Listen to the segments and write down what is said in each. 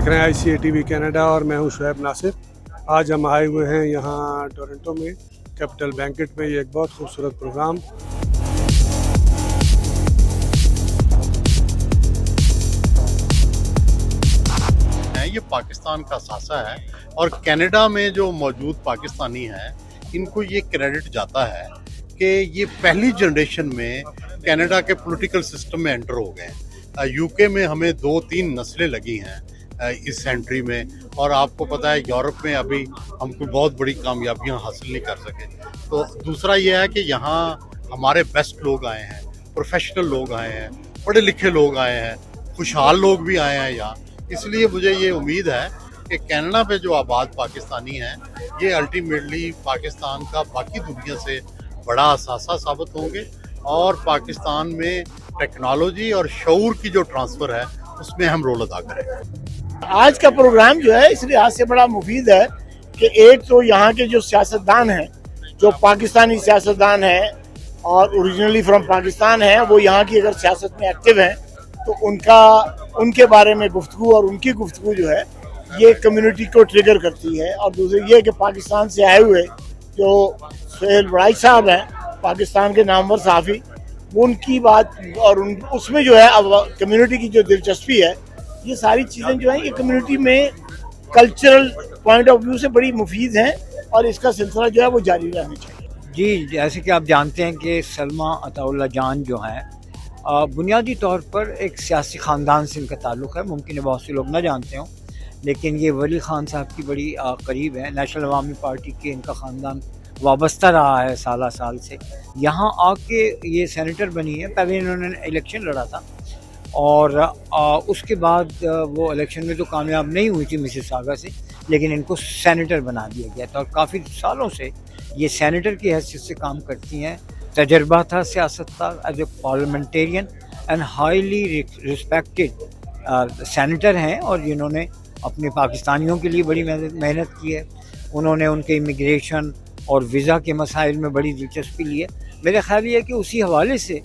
देख रहे हैं ICA-TV कनाडा और मैं हूं शुएब नासिर। आज हम आए हुए हैं यहाँ टोरंटो में कैपिटल बैंकेट में। ये एक बहुत खूबसूरत प्रोग्राम ये पाकिस्तान का सासा है और कनाडा में जो मौजूद पाकिस्तानी हैं इनको ये क्रेडिट जाता है कि ये पहली जनरेशन में कनाडा के पॉलिटिकल सिस्टम में एंटर हो गए। यूके में हमें 2-3 नस्लें लगी हैं इस सेंचुरी में, और आपको पता है यूरोप में अभी हम कोई बहुत बड़ी कामयाबियां हासिल नहीं कर सके। तो दूसरा ये है कि यहाँ हमारे बेस्ट लोग आए हैं, प्रोफेशनल लोग आए हैं, पढ़े लिखे लोग आए हैं, खुशहाल लोग भी आए हैं यहाँ। इसलिए मुझे ये उम्मीद है कि कनाडा पे जो आबाद पाकिस्तानी हैं ये अल्टीमेटली पाकिस्तान का बाकी दुनिया से बड़ा असासा साबित होंगे और पाकिस्तान में टेक्नोलॉजी और शऊर की जो ट्रांसफ़र है उसमें हम रोल अदा करें। आज का प्रोग्राम जो है इस लिहाज से बड़ा मुफीद है कि एक तो यहाँ के जो सियासतदान हैं, जो पाकिस्तानी सियासतदान हैं और ओरिजिनली फ्रॉम पाकिस्तान हैं, वो यहाँ की अगर सियासत में एक्टिव हैं तो उनके बारे में गुफ्तगू और उनकी गुफ्तगू जो है ये कम्युनिटी को ट्रिगर करती है। और दूसरी ये कि पाकिस्तान से आए हुए जो सोहेल वड़ाइच साहब हैं, पाकिस्तान के नामवर सहाफ़ी, उनकी बात और उसमें जो है अब कम्युनिटी की जो दिलचस्पी है, ये सारी चीज़ें जो हैं ये कम्युनिटी में कल्चरल पॉइंट ऑफ व्यू से बड़ी मुफीद हैं और इसका सिलसिला जो है वो जारी रहना चाहिए। जी, जैसे कि आप जानते हैं कि सलमा अताउल्लाह जान जो हैं बुनियादी तौर पर एक सियासी ख़ानदान से इनका ताल्लुक़ है। मुमकिन है बहुत से लोग ना जानते हों, लेकिन ये वली ख़ान साहब की बड़ी करीब है। नेशनल अवामी पार्टी के इनका ख़ानदान वाबस्ता रहा है साल साल से। यहाँ आके ये सेनेटर बनी है। पहले इन्होंने इलेक्शन लड़ा था और उसके बाद वो इलेक्शन में तो कामयाब नहीं हुई थी मिसिसागा से, लेकिन इनको सेनेटर बना दिया गया था और काफ़ी सालों से ये सेनेटर की हैसियत से काम करती हैं। तजर्बा था सियासत का, as a parliamentarian and highly respected senator हैं और जिन्होंने अपने पाकिस्तानियों के लिए बड़ी मेहनत की है। उन्होंने उनके इमिग्रेशन और वीज़ा के मसाइल में बड़ी दिलचस्पी ली है। मेरा ख्याल ये है कि उसी हवाले से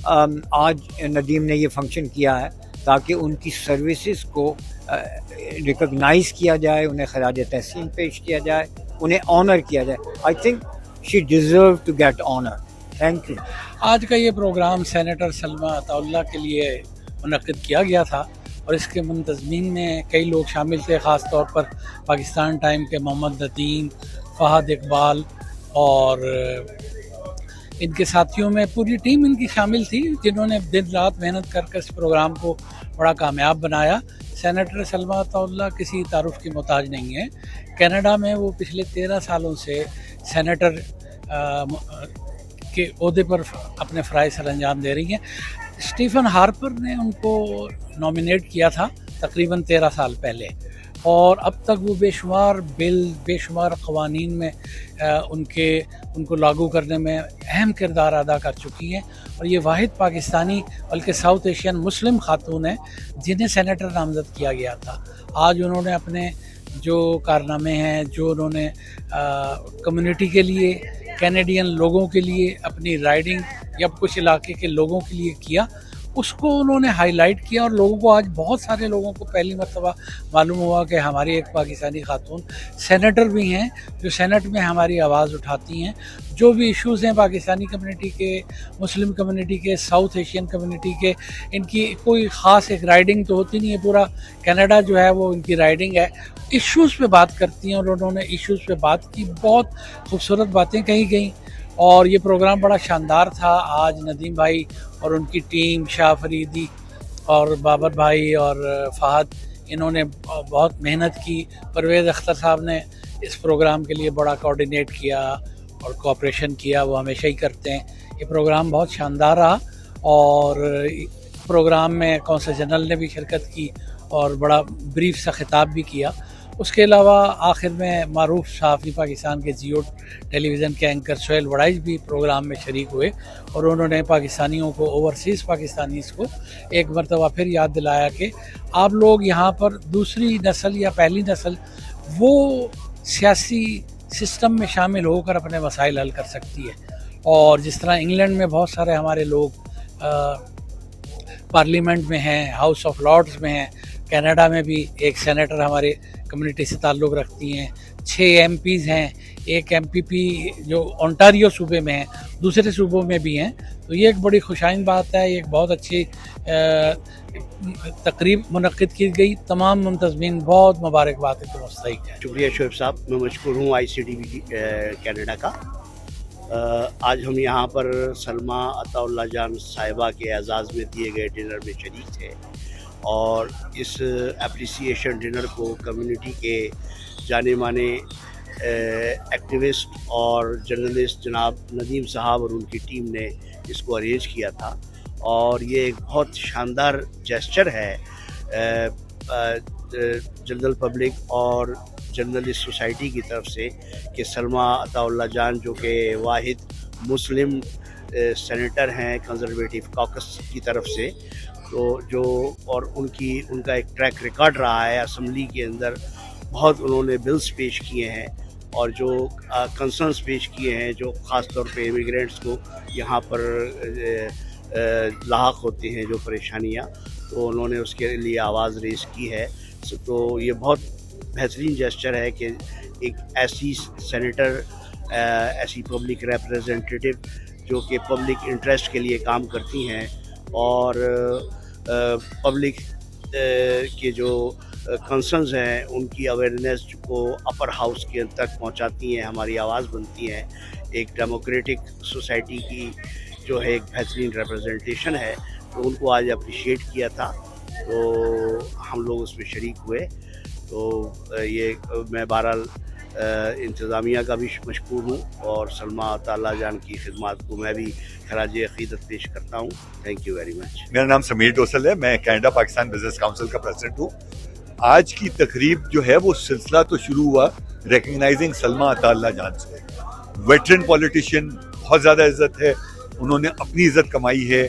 आज नदीम ने ये फंक्शन किया है ताकि उनकी सर्विसेज को रिकॉग्नाइज़ किया जाए, उन्हें खराज तहसीन पेश किया जाए, उन्हें ऑनर किया जाए। I think she deserve to get honour. Thank you. आज का ये प्रोग्राम सेनेटर सलमा अताउल्लाह के लिए मुनक्किद किया गया था और इसके मुंतज़मीन में कई लोग शामिल थे, ख़ास तौर पर पाकिस्तान टाइम के मोहम्मद नदीम, फ़हद इकबाल और इनके साथियों में पूरी टीम इनकी शामिल थी, जिन्होंने दिन रात मेहनत कर इस प्रोग्राम को बड़ा कामयाब बनाया। सेनेटर सलमा अताउल्लाह किसी तारुफ की मोहताज नहीं है। कनाडा में वो पिछले 13 सालों से सेनेटर के ओहदे पर अपने फ़राइज़ सर अंजाम दे रही हैं। स्टीफ़न हार्पर ने उनको नॉमिनेट किया था तकरीबन 13 साल पहले, और अब तक वो बेशुमार बिल, बेशुमार क़वानीन में उनको लागू करने में अहम किरदार अदा कर चुकी हैं। और ये वाहिद पाकिस्तानी बल्कि साउथ एशियन मुस्लिम खातून हैं जिन्हें सेनेटर नामज़द किया गया था। आज उन्होंने अपने जो कारनामे हैं, जो उन्होंने कम्युनिटी के लिए, कैनेडियन लोगों के लिए अपनी राइडिंग या कुछ इलाके के लोगों के लिए किया, उसको उन्होंने हाईलाइट किया। और लोगों को आज बहुत सारे लोगों को पहली मर्तबा मालूम हुआ कि हमारी एक पाकिस्तानी खातून सेनेटर भी हैं जो सेनेट में हमारी आवाज़ उठाती हैं। जो भी इश्यूज़ हैं पाकिस्तानी कम्युनिटी के, मुस्लिम कम्युनिटी के, साउथ एशियन कम्युनिटी के, इनकी कोई ख़ास एक राइडिंग तो होती नहीं है, पूरा कनाडा जो है वो इनकी राइडिंग है। इश्यूज़ पे बात करती हैं और उन्होंने इश्यूज़ पे बात की, बहुत खूबसूरत बातें कही गई और ये प्रोग्राम बड़ा शानदार था। आज नदीम भाई और उनकी टीम, शाह फरीदी और बाबर भाई और फ़हद, इन्होंने बहुत मेहनत की। परवेज़ अख्तर साहब ने इस प्रोग्राम के लिए बड़ा कोऑर्डिनेट किया और कोऑपरेशन किया, वो हमेशा ही करते हैं। ये प्रोग्राम बहुत शानदार रहा और प्रोग्राम में कौंसल जनरल ने भी शिरकत की और बड़ा ब्रीफ सा खिताब भी किया। उसके अलावा आखिर में मारूफ सहाफ़ी पाकिस्तान के जियो टेलीविज़न के एंकर सोहेल वड़ाइच भी प्रोग्राम में शरीक हुए और उन्होंने पाकिस्तानियों को, ओवरसीज़ पाकिस्तानीज़ को एक मरतबा फिर याद दिलाया कि आप लोग यहाँ पर दूसरी नस्ल या पहली नस्ल वो सियासी सिस्टम में शामिल होकर अपने मसाइल हल कर सकती है। और जिस तरह इंग्लैंड में बहुत सारे हमारे लोग पार्लियामेंट में हैं, हाउस ऑफ लॉर्ड्स में हैं, कनाडा में भी एक सेनेटर हमारे कम्युनिटी से ताल्लुक़ रखती हैं, 6 MPs हैं, एक MPP जो ओंटारियो सूबे में है, दूसरे सूबों में भी हैं। तो ये एक बड़ी खुशाइन बात है, ये एक बहुत अच्छी तकरीब मुनक्किद की गई, तमाम मुंतज़मीन बहुत मुबारकबाद के मुस्तहिक़ हैं। शुक्रिया शोएब साहब, मैं मशकूर हूँ ICTV कनाडा का। आज हम यहाँ पर सलमा अताउल्लाह जान साहिबा के एजाज़ में दिए गए डिनर में शरीक थे और इस एप्रिसिएशन डिनर को कम्युनिटी के जाने माने एक्टिविस्ट और जर्नलिस्ट जनाब नदीम साहब और उनकी टीम ने इसको अरेंज किया था और ये एक बहुत शानदार जेस्चर है जनरल पब्लिक और जर्नलिस्ट सोसाइटी की तरफ से कि सलमा अताउल्लाह जान जो कि वाहिद मुस्लिम सेनेटर हैं कंजर्वेटिव कॉकस की तरफ से, तो जो और उनका एक ट्रैक रिकॉर्ड रहा है असेंबली के अंदर, बहुत उन्होंने बिल्स पेश किए हैं और जो कंसर्न्स पेश किए हैं जो ख़ास तौर पे इमिग्रेंट्स को यहाँ पर लाहक होते हैं जो परेशानियाँ, तो उन्होंने उसके लिए आवाज़ रेज़ की है। तो ये बहुत बेहतरीन जेस्चर है कि एक ऐसी सेनेटर, ऐसी पब्लिक रिप्रेजेंटेटिव जो कि पब्लिक इंटरेस्ट के लिए काम करती हैं और पब्लिक के जो कंसर्न्स हैं उनकी अवेयरनेस को अपर हाउस के तक पहुंचाती हैं, हमारी आवाज़ बनती हैं। एक डेमोक्रेटिक सोसाइटी की जो है एक बेहतरीन रिप्रेजेंटेशन है, तो उनको आज अप्रिशिएट किया था, तो हम लोग उसमें शरीक हुए। तो ये मैं बहरहाल इंतज़ामिया का भी मशकूर हूँ और सलमा अताउल्लाह जान की खिदमत को मैं भी खराज अक़ीदत पेश करता हूँ। Thank you very much. मेरा नाम समीर डोसल है, मैं कनाडा पाकिस्तान बिजनेस काउंसिल का प्रेसिडेंट हूँ। आज की तकरीब जो है वो सिलसिला तो शुरू हुआ रिकग्नाइजिंग सलमा अताउल्लाह जान से। वेटरन पॉलिटिशियन, बहुत ज़्यादा इज़्ज़त है, उन्होंने अपनी इज़्ज़त कमाई है,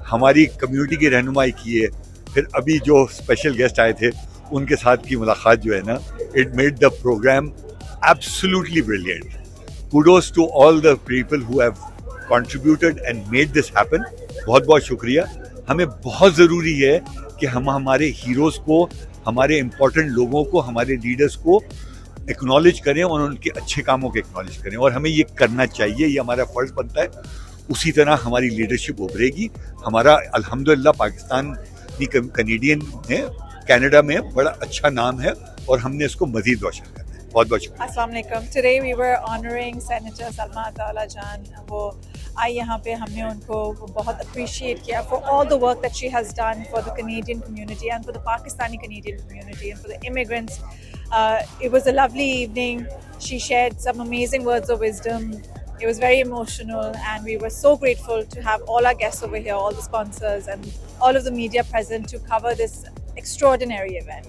हमारी कम्युनिटी की रहनुमाई की है। फिर अभी जो स्पेशल गेस्ट आए थे उनके साथ की मुलाकात जो है ना, it made the programme absolutely brilliant. Kudos to all the people who have contributed and made this happen. बहुत बहुत शुक्रिया। हमें बहुत ज़रूरी है कि हम हमारे हीरोज़ को, हमारे इम्पोर्टेंट लोगों को, हमारे लीडर्स को एक्नॉलेज करें और उनके अच्छे कामों को एक्नॉलेज करें, और हमें ये करना चाहिए, ये हमारा फ़र्ज़ बनता है। उसी तरह हमारी लीडरशिप उभरेगी। हमारा अल्हम्दुलिल्लाह पाकिस्तानी कनेडियन है, कनाडा में बड़ा अच्छा नाम है और हमने इसको मज़ीद रोशन करना है। बहुत बहुत शुक्रिया। अस्सलाम वालेकुम। Today we were honouring senator Salma Ataullah Jan. वो आई यहाँ पे, हमने उनको बहुत अप्रिशिएट किया for all the work that she has done for the Canadian community and for the Pakistani Canadian community and for the immigrants. It was a lovely evening. She shared some amazing words of wisdom. It was very emotional and we were so grateful to have all our guests over here, all the sponsors and all of the media present to cover this extraordinary event.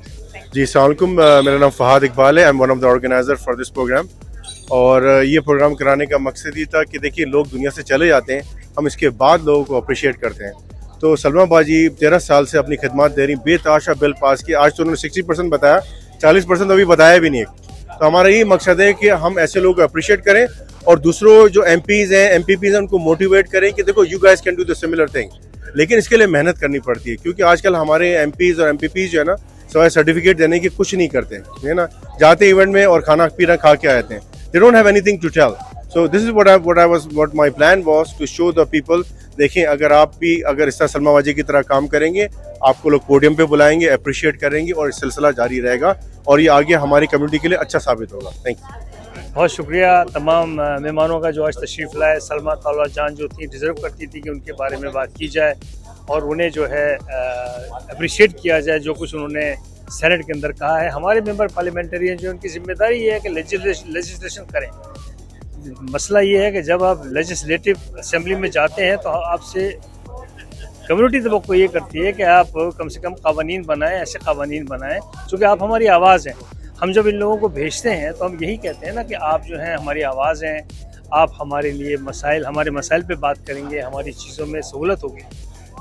जी अस्सलाम वालेकुम, मेरा नाम फ़हाद इकबाल है। I am one of the organiser for this programme. और ये programme कराने का मकसद ये था कि देखिए, लोग दुनिया से चले जाते हैं, हम इसके बाद लोगों को अप्रिशिएट करते हैं। तो सलमा बाजी 13 साल से अपनी खिदमत दे रही, बेतहाशा बिल पास किया। आज तो उन्होंने 60% बताया, 40% अभी बताया भी नहीं। तो हमारा ये मकसद है कि हम ऐसे लोगों को अप्रिशिएट करें और दूसरों जो MPs हैं, MPPs हैं, उनको मोटिवेट करें कि देखो, you guys can do the similar thing. लेकिन इसके लिए मेहनत करनी पड़ती है, क्योंकि आजकल हमारे MPs और MPPs जो है ना, सवाए सर्टिफिकेट देने के कुछ नहीं करते हैं, है ना। जाते इवेंट में और खाना पीना खा के आते हैं। They don't have anything to tell. So this is what my plan was to show the people. देखें, अगर इस तरह सलमा बाजी की तरह काम करेंगे, आपको लोग पोडियम पे बुलाएंगे, अप्रिशिएट करेंगे और सिलसिला जारी रहेगा और ये आगे हमारी कम्युनिटी के लिए अच्छा साबित होगा। Thank you. बहुत शुक्रिया तमाम मेहमानों का जो आज तशरीफ़ लाए। सलमा अताउल्लाह जान जो थी, डिज़र्व करती थी कि उनके बारे में बात की जाए और उन्हें जो है अप्रिशिएट किया जाए जो कुछ उन्होंने सेनेट के अंदर कहा है। हमारे मेंबर पार्लियामेंटेरियन जो उनकी जिम्मेदारी ये है कि लेजिस्लेशन करें। मसला ये है कि जब आप लेजिस्लेटिव असेंबली में जाते हैं तो आपसे कम्युनिटी तो ये करती है कि आप कम से कम कानून बनाएं, ऐसे कानून बनाएं चूँकि आप हमारी आवाज़ हैं। हम जब इन लोगों को भेजते हैं तो हम यही कहते हैं ना कि आप जो हैं हमारी आवाज़ हैं, आप हमारे लिए हमारे मसाइल पे बात करेंगे, हमारी चीज़ों में सहूलत होगी।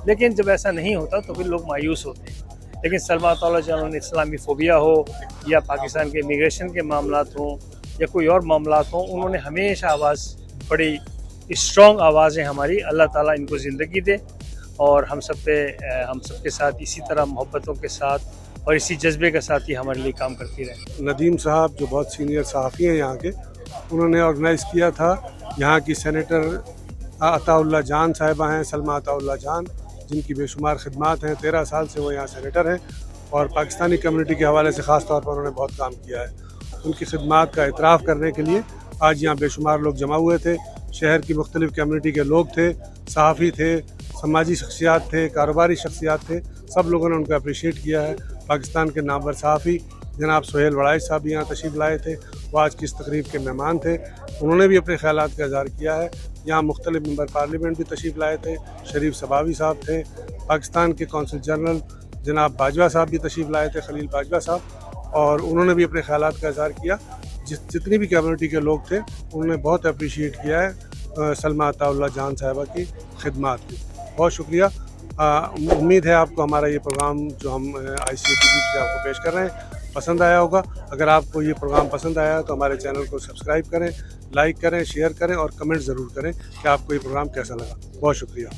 लेकिन जब ऐसा नहीं होता तो फिर लोग मायूस होते हैं। लेकिन सलमा अताउल्लाह जान, उन्हें इस्लामी फोबिया हो या पाकिस्तान के इमिग्रेशन के मामलात हों या कोई और मामलात हों, उन्होंने हमेशा आवाज़, बड़ी स्ट्रॉन्ग आवाज़ है हमारी। अल्लाह ताला इनको ज़िंदगी दे और हम सब के साथ इसी तरह मोहब्बतों के साथ और इसी जज्बे के साथ ही हमारे लिए काम करती रहे। नदीम साहब जो बहुत सीनियर सहाफ़ी हैं यहाँ के, उन्होंने ऑर्गेनाइज़ किया था। यहाँ की सेनेटर अताउल्ला जान साहिबा हैं, सलमा अताउल्ला जान, जिनकी बेशुमार खिदमात हैं। 13 साल से वो यहाँ सेनेटर हैं और पाकिस्तानी कम्युनिटी के हवाले से ख़ास तौर पर उन्होंने बहुत काम किया है। उनकी खिदमात का इतराफ़ करने के लिए आज यहाँ बेशुमार लोग जमा हुए थे। शहर की मुख्तलिफ़ कम्युनिटी के लोग थे, सहाफ़ी थे, समाजी शख्सियात थे, कारोबारी शख्सियात थे, सब लोगों ने उनको अप्रिशिएट किया है। पाकिस्तान के नामवर सहाफ़ी जनाब सोहेल वड़ाइश साहब भी यहाँ तशरीफ़ लाए थे, वो आज की इस तकरीब के मेहमान थे। उन्होंने भी अपने ख़यालात का इज़हार किया है। यहाँ मुख्तलिफ़ मेंबर पार्लियामेंट भी तशरीफ़ लाए थे, शरीफ सबावी साहब थे, पाकिस्तान के कौंसल जनरल जनाब बाजवा साहब भी तशरीफ़ लाए थे, खलील बाजवा साहब, और उन्होंने भी अपने ख़यालात का इज़हार किया। जितनी भी कम्युनिटी के लोग थे उन्होंने बहुत अप्रिशिएट किया है सलमा अताउल्ला जान साहिबा की खिदमात की। बहुत शुक्रिया। उम्मीद है आपको हमारा ये प्रोग्राम जो हम ICA-TV से आपको पेश कर रहे हैं पसंद आया होगा। अगर आपको ये प्रोग्राम पसंद आया तो हमारे चैनल को सब्सक्राइब करें, लाइक करें, शेयर करें और कमेंट ज़रूर करें कि आपको ये प्रोग्राम कैसा लगा। बहुत शुक्रिया।